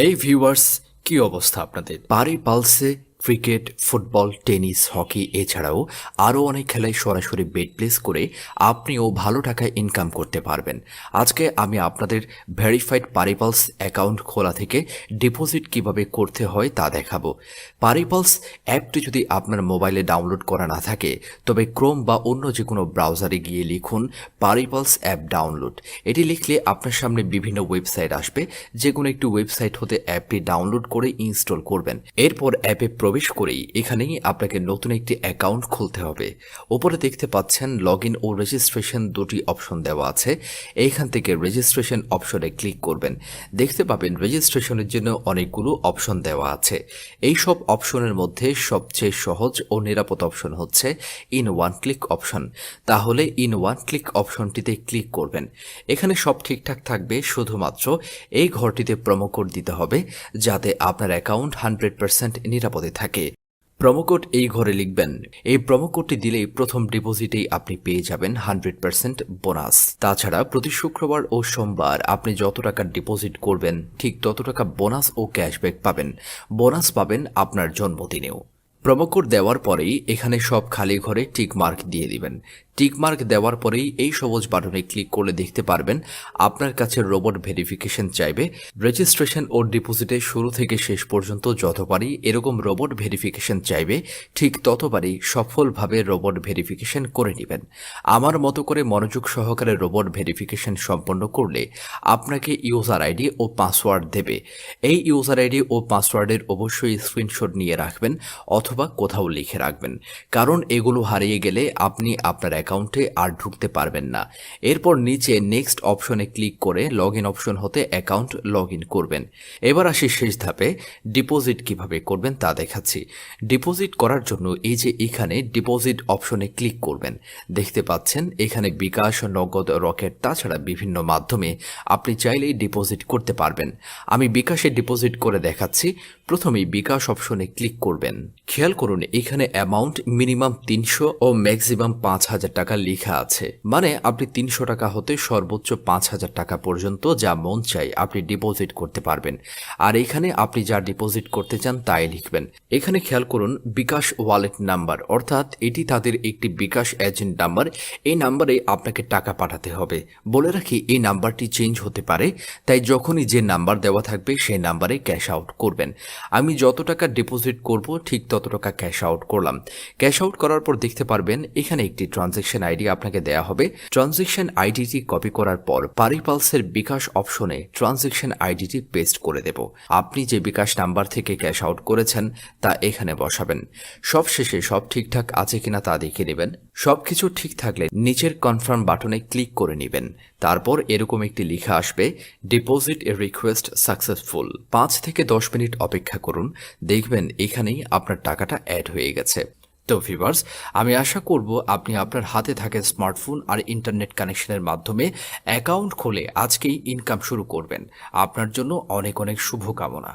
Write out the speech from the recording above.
এই ভিউয়ার্স, কি অবস্থা আপনাদের? পারি পালসে ক্রিকেট, ফুটবল, টেনিস, হকি এছাড়াও আরও অনেক খেলায় সরাসরি বেট প্লেস করে আপনিও ভালো টাকায় ইনকাম করতে পারবেন। আজকে আমি আপনাদের ভেরিফাইড পারিপালস অ্যাকাউন্ট খোলা থেকে ডিপোজিট কিভাবে করতে হয় তা দেখাবো। পারিপালস অ্যাপটি যদি আপনার মোবাইলে ডাউনলোড করা না থাকে তবে ক্রোম বা অন্য যে কোনো ব্রাউজারে গিয়ে লিখুন পারিপালস অ্যাপ ডাউনলোড। এটি লিখলে আপনার সামনে বিভিন্ন ওয়েবসাইট আসবে, যে কোনো একটি ওয়েবসাইট হতে অ্যাপটি ডাউনলোড করে ইনস্টল করবেন। এরপর অ্যাপে প্রবেশ করেই এখানেই আপনাকে নতুন একটি অ্যাকাউন্ট খুলতে হবে। উপরে দেখতে পাচ্ছেন লগ ইন ও রেজিস্ট্রেশন দুটি অপশন দেওয়া আছে। এইখান থেকে রেজিস্ট্রেশন অপশনে ক্লিক করবেন। দেখতে পাবেন রেজিস্ট্রেশনের জন্য অনেকগুলো অপশন দেওয়া আছে। এই সব অপশনের মধ্যে সবচেয়ে সহজ ও নিরাপদ অপশন হচ্ছে ইন ওয়ান ক্লিক অপশন। তাহলে ইন ওয়ান ক্লিক অপশনটিতে ক্লিক করবেন। এখানে সব ঠিকঠাক থাকবে, শুধুমাত্র এই ঘরটিতে প্রোমো কোড দিতে হবে যাতে আপনার অ্যাকাউন্ট 100% নিরাপদে থাকে। প্রোমো কোড এই ঘরে লিখবেন। এই প্রোমো কোডটি দিলেই প্রথম ডিপোজিটেই আপনি পেয়ে যাবেন 100% বোনাস। তাছাড়া প্রতি শুক্রবার ও সোমবার আপনি যত টাকা ডিপোজিট করবেন ঠিক তত টাকা বোনাস ও ক্যাশব্যাক পাবেন। বোনাস পাবেন আপনার জন্মদিনেও। প্রোমো কোড দেওয়ার পরেই এখানে সব খালি ঘরে টিক মার্ক দিয়ে দিবেন। টিক মার্ক দেওয়ার পরেই এই সবুজ বাটনে ক্লিক করলে দেখতে পারবেন আপনার কাছে রোবট ভেরিফিকেশন চাইবে। রেজিস্ট্রেশন ও ডিপোজিটে শুরু থেকে শেষ পর্যন্ত যতবারই এরকম রোবট ভেরিফিকেশন চাইবে ঠিক ততবারই সফলভাবে রোবট ভেরিফিকেশন করে নেবেন। আমার মতো করে মনোযোগ সহকারে রোবট ভেরিফিকেশন সম্পন্ন করলে আপনাকে ইউজার আইডি ও পাসওয়ার্ড দেবে। এই ইউজার আইডি ও পাসওয়ার্ডের অবশ্যই স্ক্রিনশট নিয়ে রাখবেন অথবা কোথাও লিখে রাখবেন, কারণ এগুলো হারিয়ে গেলে আপনি আপনার অ্যাকাউন্টে আর ঢুকতে পারবেন না। এরপর নিচে নেক্সট অপশনে ক্লিক করে লগ ইন অপশন হতে অ্যাকাউন্ট লগ ইন করবেন। এবার আসি শেষ ধাপে, ডিপোজিট কিভাবে করবেন তা দেখাচ্ছি। ডিপোজিট করার জন্য এই যে এখানে ডিপোজিট অপশনে ক্লিক করবেন। দেখতে পাচ্ছেন এখানে বিকাশ, নগদ, রকেট তাছাড়া বিভিন্ন মাধ্যমে আপনি চাইলেই ডিপোজিট করতে পারবেন। আমি বিকাশে ডিপোজিট করে দেখাচ্ছি। প্রথমেই বিকাশ অপশনে ক্লিক করবেন। খেয়াল করুন এখানে অ্যামাউন্ট মিনিমাম 300 ও ম্যাক্সিমাম 5,000 টাকা লেখা আছে, মানে আপনি 300 টাকা হতে সর্বোচ্চ 5,000 টাকা পর্যন্ত যা মন চাই আপনি ডিপোজিট করতে পারবেন। আর এখানে আপনি যা ডিপোজিট করতে চান তাই লিখবেন। এখানে খেয়াল করুন বিকাশ ওয়ালেট নাম্বার, অর্থাৎ এটি তাদের একটি বিকাশ এজেন্ট নাম্বার। এই নাম্বারে আপনাকে টাকা পাঠাতে হবে। বলে রাখি এই নাম্বারটি চেঞ্জ হতে পারে, তাই যখনই যে নাম্বার দেওয়া থাকবে সেই নাম্বারে ক্যাশ আউট করবেন। আমি যত টাকা ডিপোজিট করব ঠিক তত টাকা ক্যাশ আউট করলাম। ক্যাশ আউট করার পর দেখতে পারবেন এখানে একটি ট্রানজ্যাকশন আইডি আপনাকে দেয়া হবে। ট্রানজ্যাকশন আইডিটি কপি করার পর পারিপালসের বিকাশ অপশনে ট্রানজ্যাকশন আইডিটি পেস্ট করে দেব। আপনি যে বিকাশ নাম্বার থেকে ক্যাশ আউট করেছেন তা এখানে বসাবেন। সব শেষে সব ঠিকঠাক আছে কিনা তা দেখে নেবেন। সবকিছু ঠিক থাকলে নিচের কনফার্ম বাটনে ক্লিক করে নেবেন। তারপর এরকম একটি লেখা আসবে ডিপোজিট রিকোয়েস্ট সাকসেসফুল। 5 থেকে 10 মিনিট অপেক্ষা করুন, দেখবেন এখানেই আপনার টাকাটা অ্যাড হয়ে গেছে। তো ভিউয়ার্স, আমি আশা করব আপনি আপনার হাতে থাকা স্মার্টফোন আর ইন্টারনেট কানেকশনের মাধ্যমে অ্যাকাউন্ট খুলে আজকেই ইনকাম শুরু করবেন। আপনার জন্য অনেক অনেক শুভকামনা।